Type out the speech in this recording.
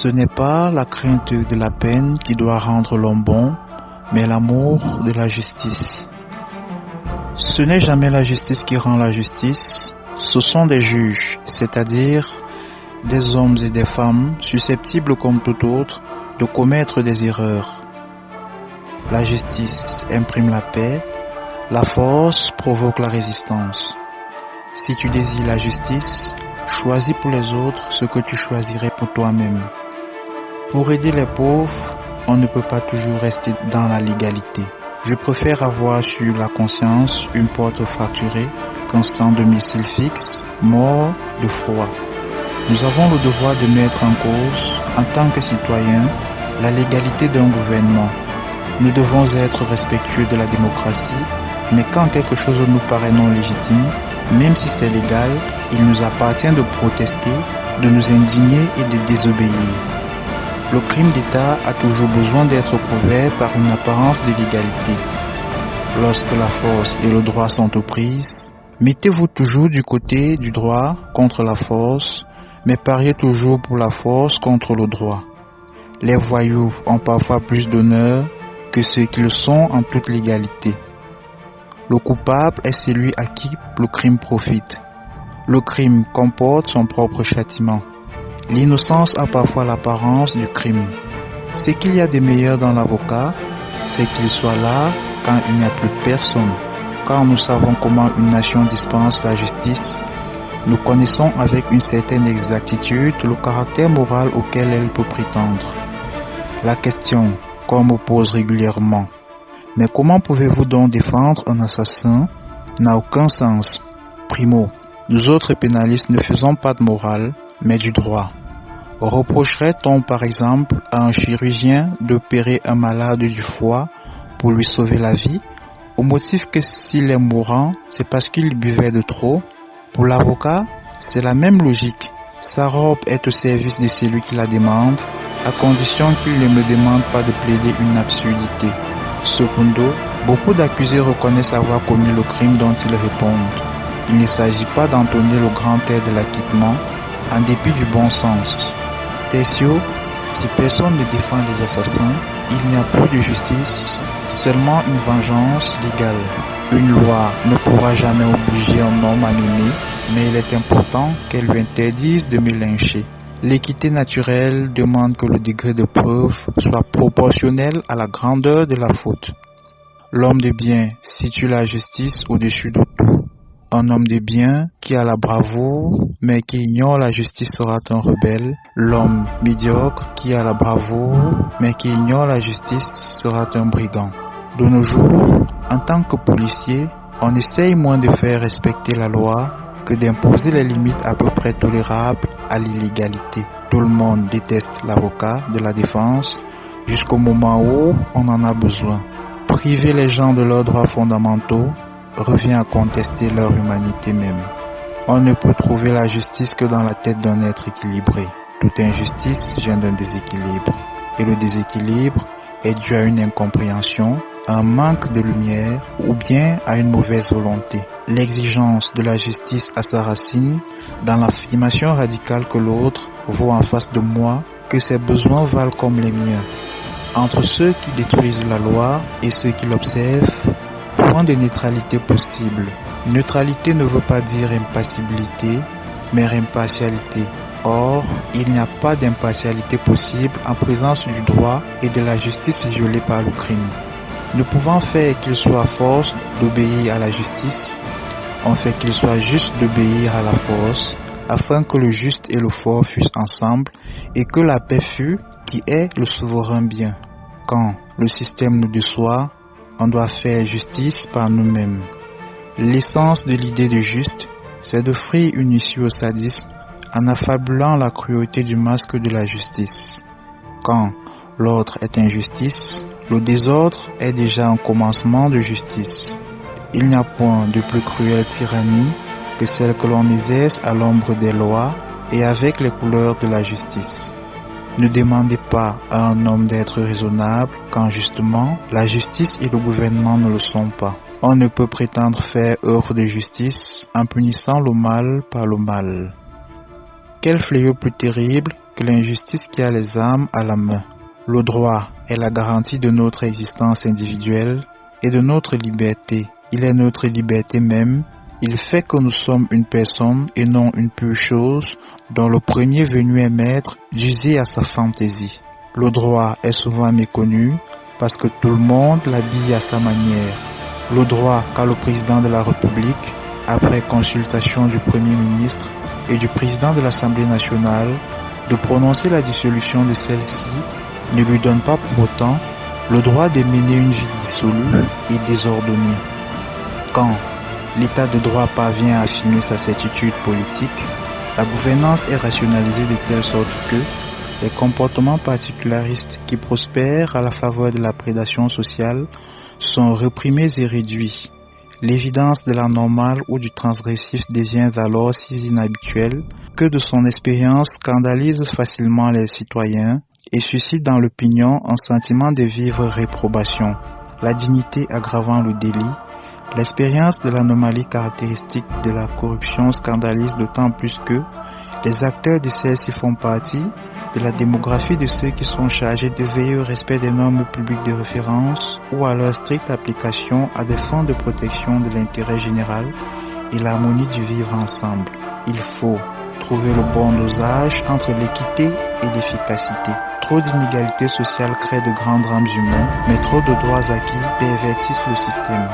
Ce n'est pas la crainte de la peine qui doit rendre l'homme bon, mais l'amour de la justice. Ce n'est jamais la justice qui rend la justice, ce sont des juges, c'est-à-dire des hommes et des femmes susceptibles comme tout autre de commettre des erreurs. La justice imprime la paix, la force provoque la résistance. Si tu désires la justice, choisis pour les autres ce que tu choisirais pour toi-même. Pour aider les pauvres, on ne peut pas toujours rester dans la légalité. Je préfère avoir sur la conscience une porte fracturée qu'un sans domicile fixe, mort de froid. Nous avons le devoir de mettre en cause, en tant que citoyens, la légalité d'un gouvernement. Nous devons être respectueux de la démocratie, mais quand quelque chose nous paraît non légitime, même si c'est légal, il nous appartient de protester, de nous indigner et de désobéir. Le crime d'État a toujours besoin d'être couvert par une apparence de légalité. Lorsque la force et le droit sont aux prises, mettez-vous toujours du côté du droit contre la force, mais pariez toujours pour la force contre le droit. Les voyous ont parfois plus d'honneur que ceux qui le sont en toute légalité. Le coupable est celui à qui le crime profite. Le crime comporte son propre châtiment. L'innocence a parfois l'apparence du crime. Ce qu'il y a de meilleur dans l'avocat, c'est qu'il soit là quand il n'y a plus personne. Quand nous savons comment une nation dispense la justice, nous connaissons avec une certaine exactitude le caractère moral auquel elle peut prétendre. La question qu'on me pose régulièrement, mais comment pouvez-vous donc défendre un assassin, n'a aucun sens. Primo, nous autres pénalistes ne faisons pas de morale, mais du droit. Reprocherait-on par exemple à un chirurgien d'opérer un malade du foie pour lui sauver la vie, au motif que s'il est mourant, c'est parce qu'il buvait de trop? Pour l'avocat, c'est la même logique. Sa robe est au service de celui qui la demande, à condition qu'il ne me demande pas de plaider une absurdité. Secondo, beaucoup d'accusés reconnaissent avoir commis le crime dont ils répondent. Il ne s'agit pas d'entonner le grand air de l'acquittement, en dépit du bon sens. Tertio, si personne ne défend les assassins, il n'y a plus de justice, seulement une vengeance légale. Une loi ne pourra jamais obliger un homme à m'aimer, mais il est important qu'elle lui interdise de me lyncher. L'équité naturelle demande que le degré de preuve soit proportionnel à la grandeur de la faute. L'homme de bien situe la justice au-dessus de tout. Un homme de bien qui a la bravoure, mais qui ignore la justice sera un rebelle. L'homme médiocre qui a la bravoure, mais qui ignore la justice sera un brigand. De nos jours, en tant que policier, on essaye moins de faire respecter la loi que d'imposer les limites à peu près tolérables à l'illégalité. Tout le monde déteste l'avocat de la défense jusqu'au moment où on en a besoin. Priver les gens de leurs droits fondamentaux revient à contester leur humanité même. On ne peut trouver la justice que dans la tête d'un être équilibré. Toute injustice vient d'un déséquilibre. Et le déséquilibre est dû à une incompréhension, à un manque de lumière ou bien à une mauvaise volonté. L'exigence de la justice a sa racine dans l'affirmation radicale que l'autre vaut en face de moi, que ses besoins valent comme les miens. Entre ceux qui détruisent la loi et ceux qui l'observent, point de neutralité possible. Neutralité ne veut pas dire impassibilité, mais impartialité. Or, il n'y a pas d'impartialité possible en présence du droit et de la justice violée par le crime. Ne pouvant faire qu'il soit à force d'obéir à la justice, on fait qu'il soit juste d'obéir à la force, afin que le juste et le fort fussent ensemble et que la paix fût qui est le souverain bien. Quand le système nous déçoit, on doit faire justice par nous-mêmes. L'essence de l'idée de juste, c'est d'offrir une issue au sadisme en affabulant la cruauté du masque de la justice. Quand l'ordre est injustice, le désordre est déjà un commencement de justice. Il n'y a point de plus cruelle tyrannie que celle que l'on exerce à l'ombre des lois et avec les couleurs de la justice. Ne demandez pas à un homme d'être raisonnable quand justement la justice et le gouvernement ne le sont pas. On ne peut prétendre faire œuvre de justice en punissant le mal par le mal. Quel fléau plus terrible que l'injustice qui a les armes à la main. Le droit est la garantie de notre existence individuelle et de notre liberté. Il est notre liberté même. Il fait que nous sommes une personne et non une pure chose dont le premier venu est maître d'user à sa fantaisie. Le droit est souvent méconnu parce que tout le monde l'habille à sa manière. Le droit qu'a le président de la République, après consultation du Premier ministre et du président de l'Assemblée nationale, de prononcer la dissolution de celle-ci, ne lui donne pas pour autant le droit de mener une vie dissolue et désordonnée. Quand l'état de droit parvient à affirmer sa certitude politique, la gouvernance est rationalisée de telle sorte que les comportements particularistes qui prospèrent à la faveur de la prédation sociale sont réprimés et réduits. L'évidence de la normale ou du transgressif devient alors si inhabituelle que de son expérience scandalise facilement les citoyens et suscite dans l'opinion un sentiment de vive réprobation. La dignité aggravant le délit, l'expérience de l'anomalie caractéristique de la corruption scandalise d'autant plus que les acteurs de celle-ci font partie de la démographie de ceux qui sont chargés de veiller au respect des normes publiques de référence ou à leur stricte application à des fins de protection de l'intérêt général et l'harmonie du vivre ensemble. Il faut trouver le bon dosage entre l'équité et l'efficacité. Trop d'inégalités sociales créent de grands drames humains, mais trop de droits acquis pervertissent le système.